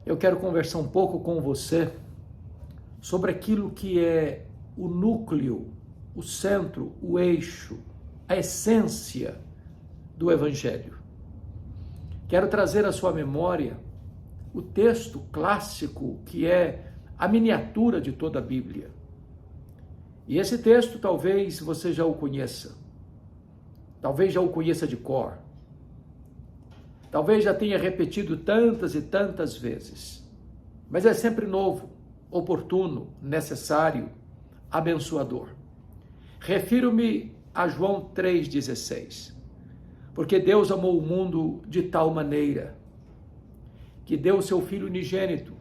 eu quero conversar um pouco com você sobre aquilo que é o núcleo, o centro, o eixo, a essência do Evangelho. Quero trazer à sua memória o texto clássico que é a miniatura de toda a Bíblia. E esse texto talvez você já o conheça, talvez já o conheça de cor, talvez já tenha repetido tantas e tantas vezes, mas é sempre novo, oportuno, necessário, abençoador. Refiro-me a João 3,16, porque Deus amou o mundo de tal maneira que deu o seu Filho unigênito,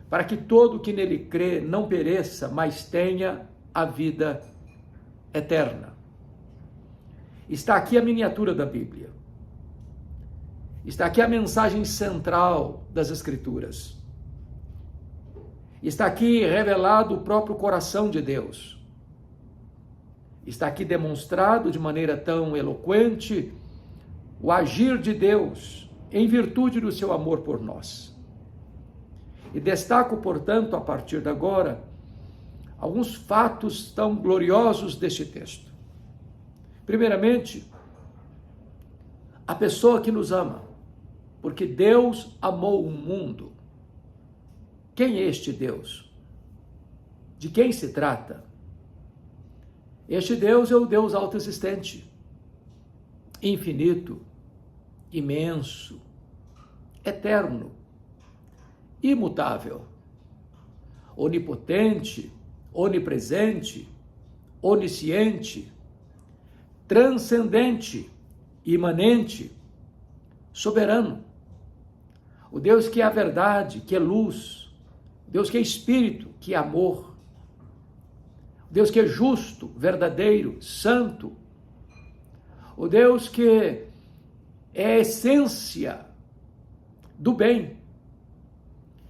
para que todo que nele crê não pereça, mas tenha a vida eterna. Está aqui a miniatura da Bíblia. Está aqui a mensagem central das Escrituras. Está aqui revelado o próprio coração de Deus. Está aqui demonstrado de maneira tão eloquente o agir de Deus em virtude do seu amor por nós. E destaco, portanto, a partir de agora, alguns fatos tão gloriosos deste texto. Primeiramente, a pessoa que nos ama, porque Deus amou o mundo. Quem é este Deus? De quem se trata? Este Deus é o Deus autoexistente, infinito, imenso, eterno, imutável, onipotente, onipresente, onisciente, transcendente, imanente, soberano. O Deus que é a verdade, que é luz, o Deus que é espírito, que é amor, o Deus que é justo, verdadeiro, santo, o Deus que é a essência do bem.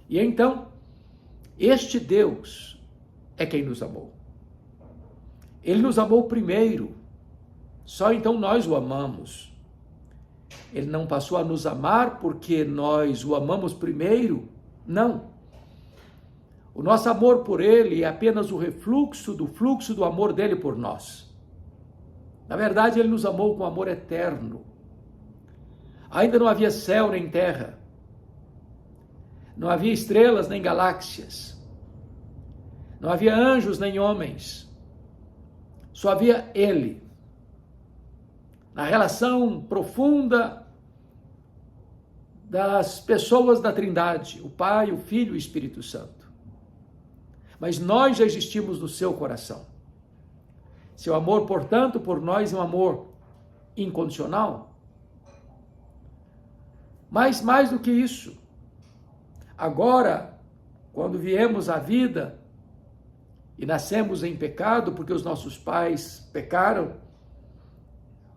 E então, este Deus é quem nos amou. Ele nos amou primeiro, só então nós o amamos. Ele não passou a nos amar porque nós o amamos primeiro, não. O nosso amor por ele é apenas o refluxo do fluxo do amor dele por nós. Na verdade, ele nos amou com amor eterno. Ainda não havia céu nem terra, não havia estrelas nem galáxias, não havia anjos nem homens, só havia ele. Na relação profunda das pessoas da Trindade, o Pai, o Filho e o Espírito Santo. Mas nós já existimos no seu coração. Seu amor, portanto, por nós é um amor incondicional. Mas mais do que isso, agora, quando viemos à vida e nascemos em pecado, porque os nossos pais pecaram,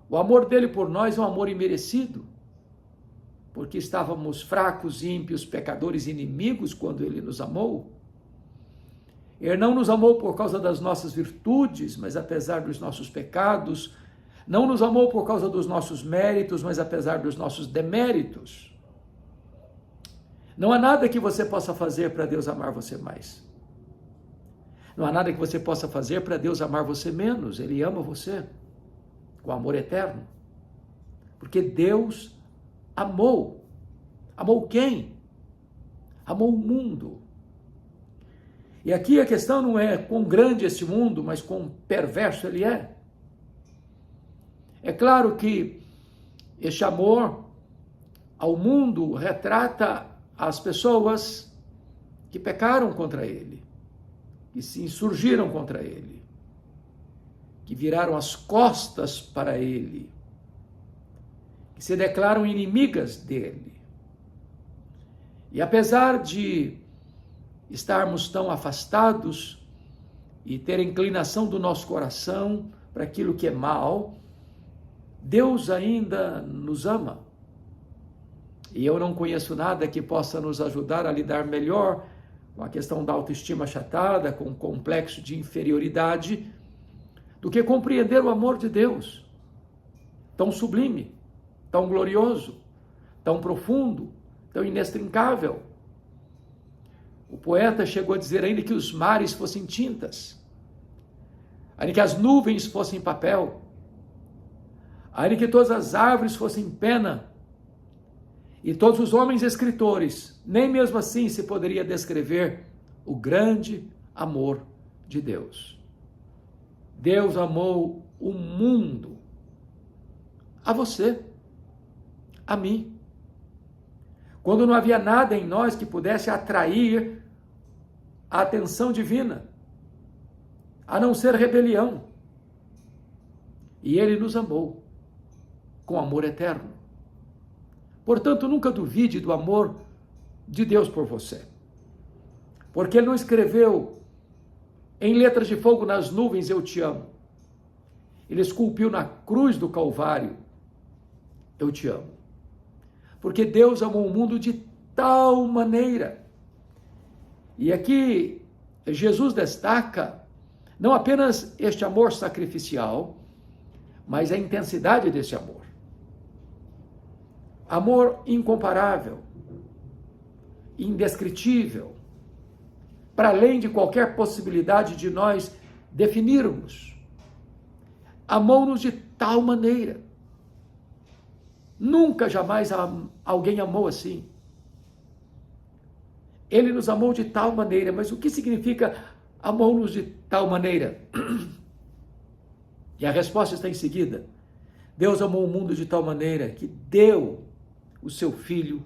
o amor dele por nós é um amor imerecido, porque estávamos fracos, ímpios, pecadores, inimigos quando ele nos amou. Ele não nos amou por causa das nossas virtudes, mas apesar dos nossos pecados. Não nos amou por causa dos nossos méritos, mas apesar dos nossos deméritos. Não há nada que você possa fazer para Deus amar você mais. Não há nada que você possa fazer para Deus amar você menos. Ele ama você com amor eterno. Porque Deus amou. Amou quem? Amou o mundo. E aqui a questão não é quão grande é esse mundo, mas quão perverso ele é. É claro que este amor ao mundo retrata as pessoas que pecaram contra ele, que se insurgiram contra ele, que viraram as costas para ele, que se declaram inimigas dele. E apesar de estarmos tão afastados e ter a inclinação do nosso coração para aquilo que é mal, Deus ainda nos ama. E eu não conheço nada que possa nos ajudar a lidar melhor com a questão da autoestima achatada, com o complexo de inferioridade, do que compreender o amor de Deus, tão sublime, tão glorioso, tão profundo, tão inextrincável, O poeta chegou a dizer ainda que os mares fossem tintas, ainda que as nuvens fossem papel, ainda que todas as árvores fossem pena, e todos os homens escritores, nem mesmo assim se poderia descrever o grande amor de Deus. Deus amou o mundo, a você, a mim, quando não havia nada em nós que pudesse atrair a atenção divina, a não ser rebelião. E Ele nos amou com amor eterno. Portanto, nunca duvide do amor de Deus por você, porque Ele não escreveu em letras de fogo nas nuvens, eu te amo. Ele esculpiu na cruz do Calvário, eu te amo. Porque Deus amou o mundo de tal maneira. E aqui Jesus destaca não apenas este amor sacrificial, mas a intensidade desse amor. Amor incomparável, indescritível, para além de qualquer possibilidade de nós definirmos. Amou-nos de tal maneira. Nunca, jamais alguém amou assim. Ele nos amou de tal maneira, mas o que significa amou-nos de tal maneira? E a resposta está em seguida. Deus amou o mundo de tal maneira que deu o seu Filho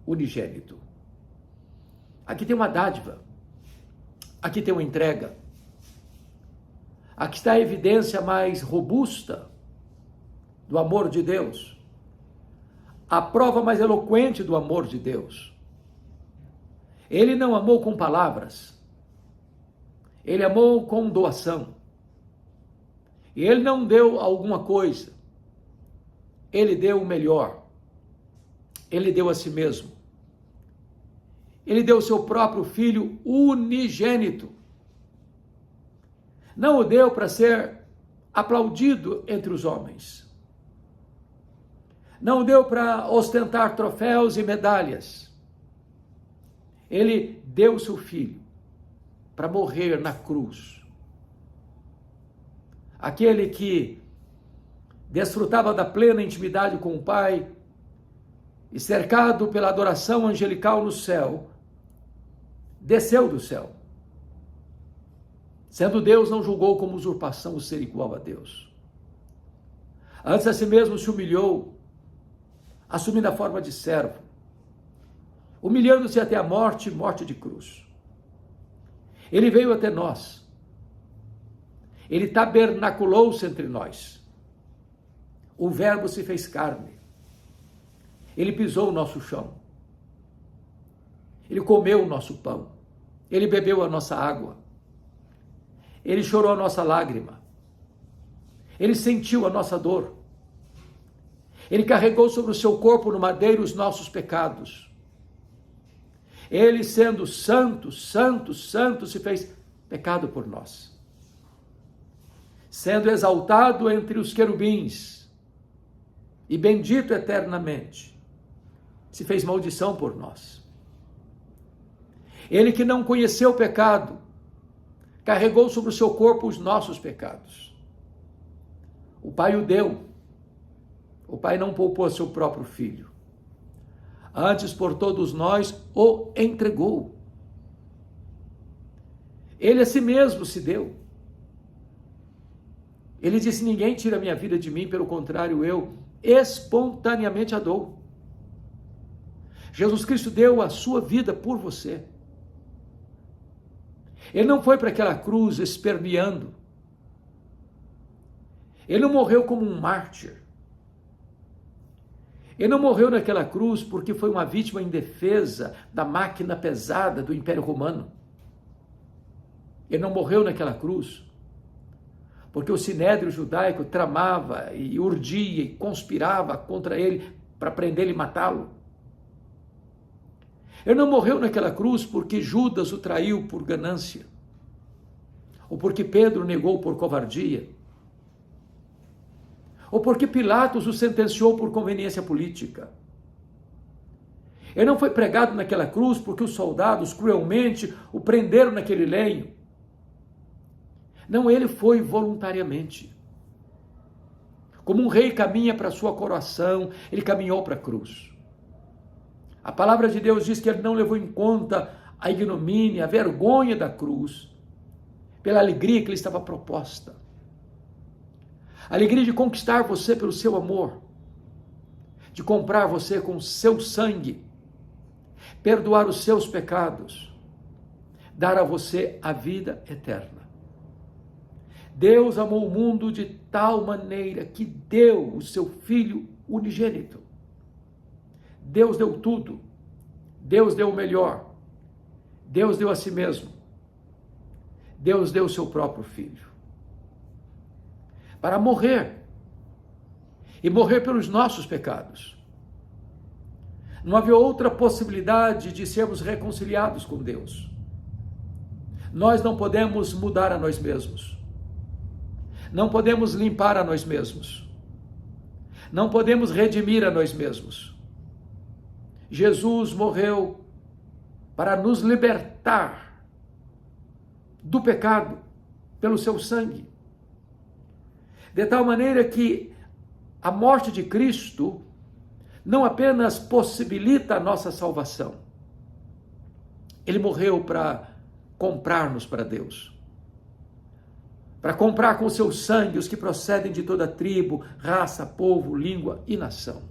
unigênito. Aqui tem uma dádiva, aqui tem uma entrega, aqui está a evidência mais robusta do amor de Deus, a prova mais eloquente do amor de Deus. Ele não amou com palavras, Ele amou com doação. E Ele não deu alguma coisa, Ele deu o melhor, Ele deu a si mesmo. Ele deu o seu próprio Filho unigênito. Não o deu para ser aplaudido entre os homens. Não o deu para ostentar troféus e medalhas. Ele deu o seu Filho para morrer na cruz. Aquele que desfrutava da plena intimidade com o Pai e cercado pela adoração angelical no céu, desceu do céu. Sendo Deus, não julgou como usurpação o ser igual a Deus. Antes a si mesmo se humilhou, assumindo a forma de servo, humilhando-se até a morte, morte de cruz. Ele veio até nós. Ele tabernaculou-se entre nós. O Verbo se fez carne. Ele pisou o nosso chão. Ele comeu o nosso pão. Ele bebeu a nossa água. Ele chorou a nossa lágrima. Ele sentiu a nossa dor. Ele carregou sobre o seu corpo no madeiro os nossos pecados. Ele, sendo santo, santo, santo, se fez pecado por nós. Sendo exaltado entre os querubins e bendito eternamente, se fez maldição por nós. Ele que não conheceu o pecado, carregou sobre o seu corpo os nossos pecados. O Pai o deu. O Pai não poupou seu próprio Filho. Antes, por todos nós, o entregou. Ele a si mesmo se deu. Ele disse, ninguém tira a minha vida de mim, pelo contrário, eu espontaneamente a dou. Jesus Cristo deu a sua vida por você. Ele não foi para aquela cruz esperneando. Ele não morreu como um mártir. Ele não morreu naquela cruz porque foi uma vítima indefesa da máquina pesada do Império Romano. Ele não morreu naquela cruz porque o sinédrio judaico tramava e urdia e conspirava contra ele para prendê-lo e matá-lo. Ele não morreu naquela cruz porque Judas o traiu por ganância, ou porque Pedro negou por covardia, ou porque Pilatos o sentenciou por conveniência política. Ele não foi pregado naquela cruz porque os soldados cruelmente o prenderam naquele lenho. Não, ele foi voluntariamente. Como um rei caminha para a sua coroação, ele caminhou para a cruz. A palavra de Deus diz que ele não levou em conta a ignomínia, a vergonha da cruz, pela alegria que lhe estava proposta. A alegria de conquistar você pelo seu amor, de comprar você com o seu sangue, perdoar os seus pecados, dar a você a vida eterna. Deus amou o mundo de tal maneira que deu o seu Filho unigênito. Deus deu tudo. Deus deu o melhor. Deus deu a si mesmo. Deus deu o seu próprio Filho. Para morrer. E morrer pelos nossos pecados. Não havia outra possibilidade de sermos reconciliados com Deus. Nós não podemos mudar a nós mesmos. Não podemos limpar a nós mesmos. Não podemos redimir a nós mesmos. Jesus morreu para nos libertar do pecado pelo seu sangue. De tal maneira que a morte de Cristo não apenas possibilita a nossa salvação. Ele morreu para comprar-nos para Deus. Para comprar com o seu sangue os que procedem de toda tribo, raça, povo, língua e nação.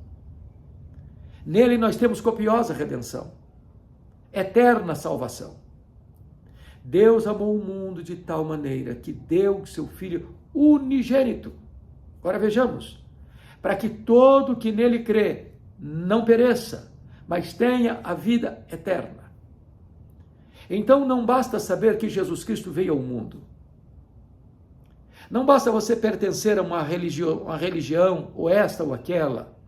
Nele nós temos copiosa redenção, eterna salvação. Deus amou o mundo de tal maneira que deu o seu Filho unigênito. Agora vejamos, para que todo que nele crê não pereça, mas tenha a vida eterna. Então não basta saber que Jesus Cristo veio ao mundo. Não basta você pertencer a uma religião, ou esta ou aquela,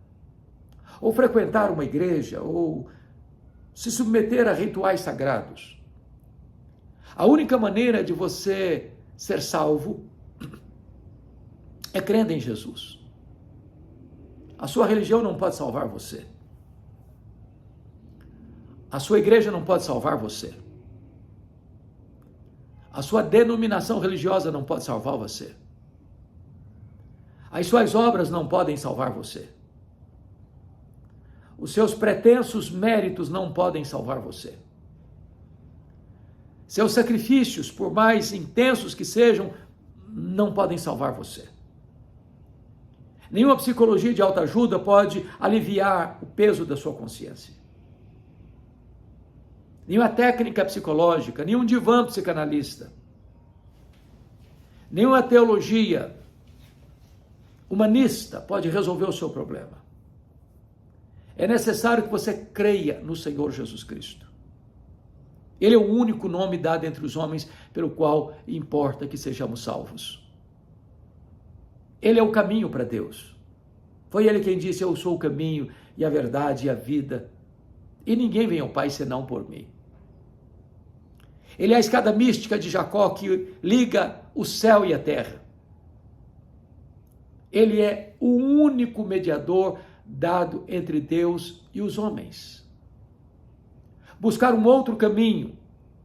ou frequentar uma igreja, ou se submeter a rituais sagrados. A única maneira de você ser salvo é crendo em Jesus. A sua religião não pode salvar você. A sua igreja não pode salvar você. A sua denominação religiosa não pode salvar você. As suas obras não podem salvar você. Os seus pretensos méritos não podem salvar você. Seus sacrifícios, por mais intensos que sejam, não podem salvar você. Nenhuma psicologia de autoajuda pode aliviar o peso da sua consciência. Nenhuma técnica psicológica, nenhum divã psicanalista, nenhuma teologia humanista pode resolver o seu problema. É necessário que você creia no Senhor Jesus Cristo. Ele é o único nome dado entre os homens pelo qual importa que sejamos salvos. Ele é o caminho para Deus. Foi ele quem disse: eu sou o caminho e a verdade e a vida, e ninguém vem ao Pai senão por mim. Ele é a escada mística de Jacó que liga o céu e a terra. Ele é o único mediador dado entre Deus e os homens. Buscar um outro caminho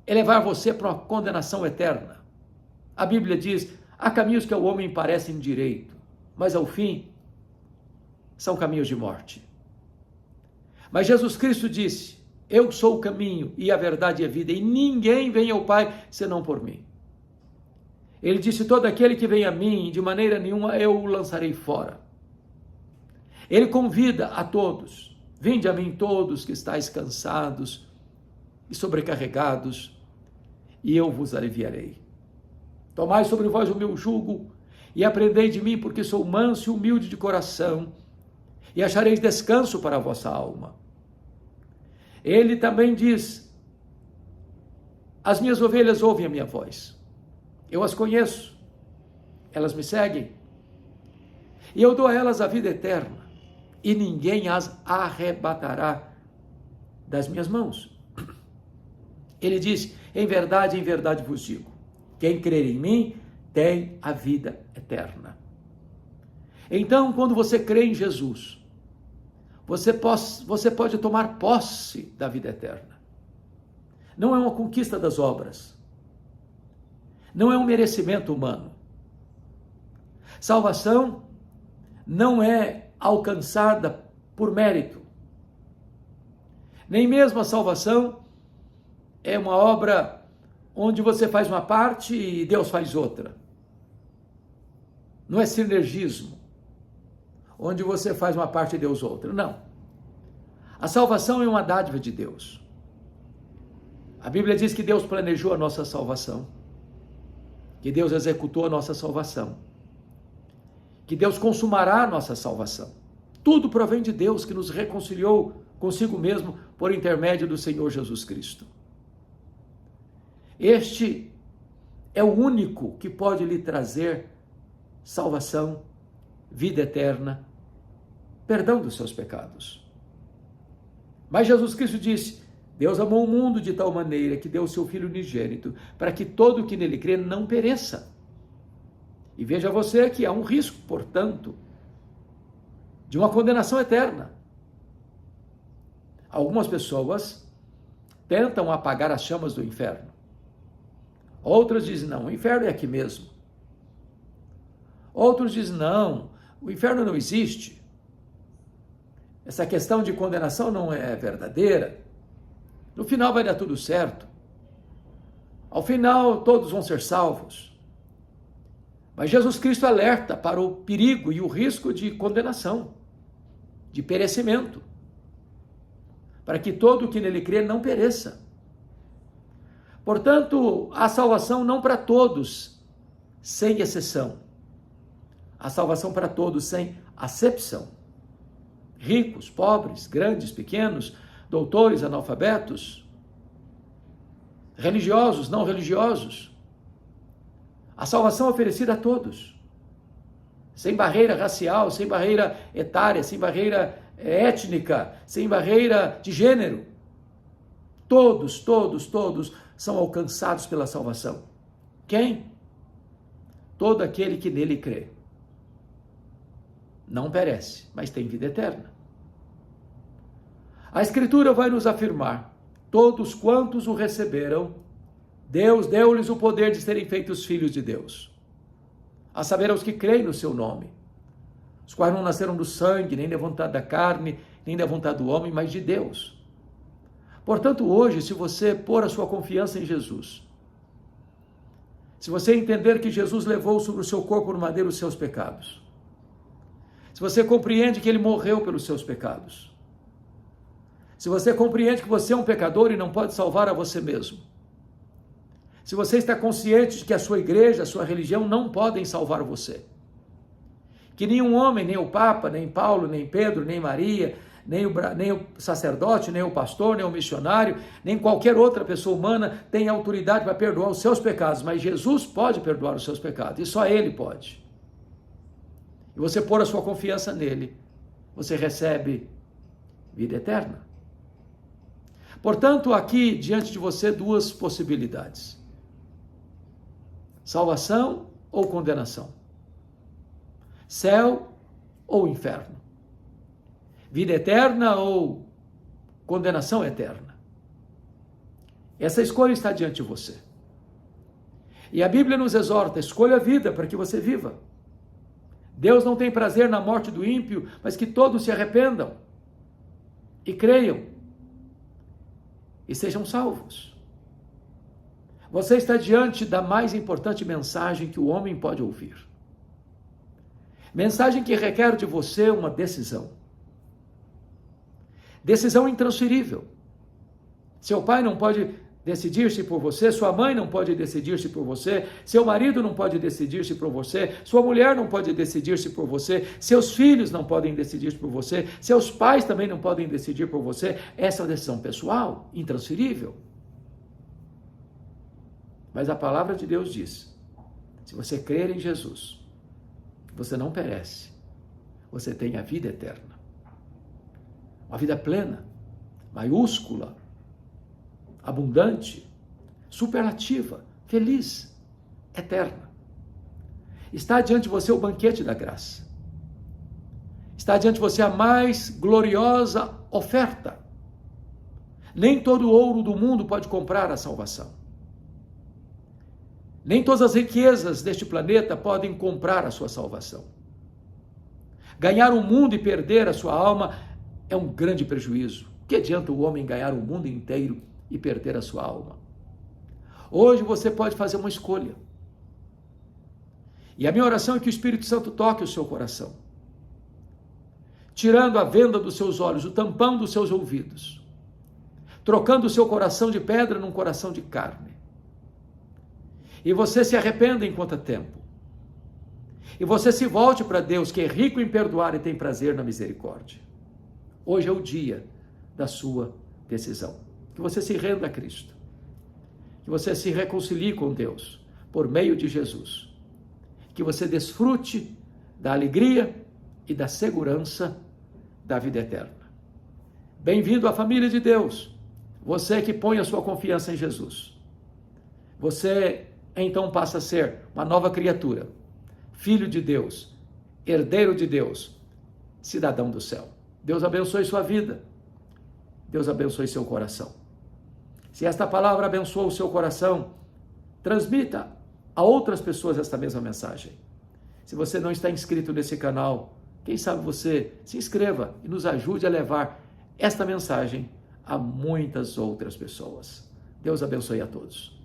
é levar você para uma condenação eterna. A Bíblia diz: há caminhos que ao homem parecem direito, mas ao fim são caminhos de morte. Mas Jesus Cristo disse: eu sou o caminho e a verdade e a vida, e ninguém vem ao Pai senão por mim. Ele disse: todo aquele que vem a mim, de maneira nenhuma eu o lançarei fora. Ele convida a todos: vinde a mim todos que estáis cansados e sobrecarregados, e eu vos aliviarei. Tomai sobre vós o meu jugo e aprendei de mim, porque sou manso e humilde de coração, e achareis descanso para a vossa alma. Ele também diz: as minhas ovelhas ouvem a minha voz, eu as conheço, elas me seguem, e eu dou a elas a vida eterna, e ninguém as arrebatará das minhas mãos. Ele diz: em verdade vos digo, quem crer em mim tem a vida eterna. Então, quando você crê em Jesus, você pode tomar posse da vida eterna. Não é uma conquista das obras. Não é um merecimento humano. Salvação não é alcançada por mérito. Nem mesmo a salvação é uma obra onde você faz uma parte e Deus faz outra. Não é sinergismo, onde você faz uma parte e Deus outra. Não. A salvação é uma dádiva de Deus. A Bíblia diz que Deus planejou a nossa salvação, que Deus executou a nossa salvação, que Deus consumará a nossa salvação. Tudo provém de Deus, que nos reconciliou consigo mesmo por intermédio do Senhor Jesus Cristo. Este é o único que pode lhe trazer salvação, vida eterna, perdão dos seus pecados. Mas Jesus Cristo disse: Deus amou o mundo de tal maneira que deu o seu Filho unigênito, para que todo o que nele crê não pereça. E veja você que há um risco, portanto, de uma condenação eterna. Algumas pessoas tentam apagar as chamas do inferno. Outras dizem: não, o inferno é aqui mesmo. Outros dizem: não, o inferno não existe. Essa questão de condenação não é verdadeira. No final vai dar tudo certo. Ao final todos vão ser salvos. Mas Jesus Cristo alerta para o perigo e o risco de condenação, de perecimento, para que todo o que nele crê não pereça. Portanto, há salvação não para todos, sem exceção. Há salvação para todos, sem acepção. Ricos, pobres, grandes, pequenos, doutores, analfabetos, religiosos, não religiosos. A salvação é oferecida a todos, sem barreira racial, sem barreira etária, sem barreira étnica, sem barreira de gênero. Todos são alcançados pela salvação. Quem? Todo aquele que nele crê. Não perece, mas tem vida eterna. A Escritura vai nos afirmar: todos quantos o receberam, Deus deu-lhes o poder de serem feitos filhos de Deus, a saber, aos que creem no seu nome, os quais não nasceram do sangue, nem da vontade da carne, nem da vontade do homem, mas de Deus. Portanto, hoje, se você pôr a sua confiança em Jesus, se você entender que Jesus levou sobre o seu corpo no madeiro os seus pecados, se você compreende que ele morreu pelos seus pecados, se você compreende que você é um pecador e não pode salvar a você mesmo, se você está consciente de que a sua igreja, a sua religião não podem salvar você, que nenhum homem, nem o Papa, nem Paulo, nem Pedro, nem Maria, nem o sacerdote, nem o pastor, nem o missionário, nem qualquer outra pessoa humana tem autoridade para perdoar os seus pecados, mas Jesus pode perdoar os seus pecados, e só Ele pode. E você pôr a sua confiança nele, você recebe vida eterna. Portanto, aqui diante de você duas possibilidades: salvação ou condenação, céu ou inferno, vida eterna ou condenação eterna. Essa escolha está diante de você. E a Bíblia nos exorta: escolha a vida para que você viva. Deus não tem prazer na morte do ímpio, mas que todos se arrependam e creiam e sejam salvos. Você está diante da mais importante mensagem que o homem pode ouvir. Mensagem que requer de você uma decisão. Decisão intransferível. Seu pai não pode decidir-se por você, sua mãe não pode decidir-se por você, seu marido não pode decidir-se por você, sua mulher não pode decidir-se por você, seus filhos não podem decidir por você, seus pais também não podem decidir por você. Essa é uma decisão pessoal, intransferível. Mas a palavra de Deus diz: se você crer em Jesus, você não perece, você tem a vida eterna. Uma vida plena, maiúscula, abundante, superlativa, feliz, eterna. Está diante de você o banquete da graça. Está diante de você a mais gloriosa oferta. Nem todo o ouro do mundo pode comprar a salvação. Nem todas as riquezas deste planeta podem comprar a sua salvação. Ganhar o mundo e perder a sua alma é um grande prejuízo. O que adianta o homem ganhar o mundo inteiro e perder a sua alma? Hoje você pode fazer uma escolha. E a minha oração é que o Espírito Santo toque o seu coração, tirando a venda dos seus olhos, o tampão dos seus ouvidos, trocando o seu coração de pedra num coração de carne. E você se arrependa enquanto há tempo. E você se volte para Deus, que é rico em perdoar e tem prazer na misericórdia. Hoje é o dia da sua decisão. Que você se renda a Cristo. Que você se reconcilie com Deus por meio de Jesus. Que você desfrute da alegria e da segurança da vida eterna. Bem-vindo à família de Deus. Você que põe a sua confiança em Jesus. Você então passa a ser uma nova criatura, filho de Deus, herdeiro de Deus, cidadão do céu. Deus abençoe sua vida. Deus abençoe seu coração. Se esta palavra abençoa o seu coração, transmita a outras pessoas esta mesma mensagem. Se você não está inscrito nesse canal, quem sabe você se inscreva e nos ajude a levar esta mensagem a muitas outras pessoas. Deus abençoe a todos.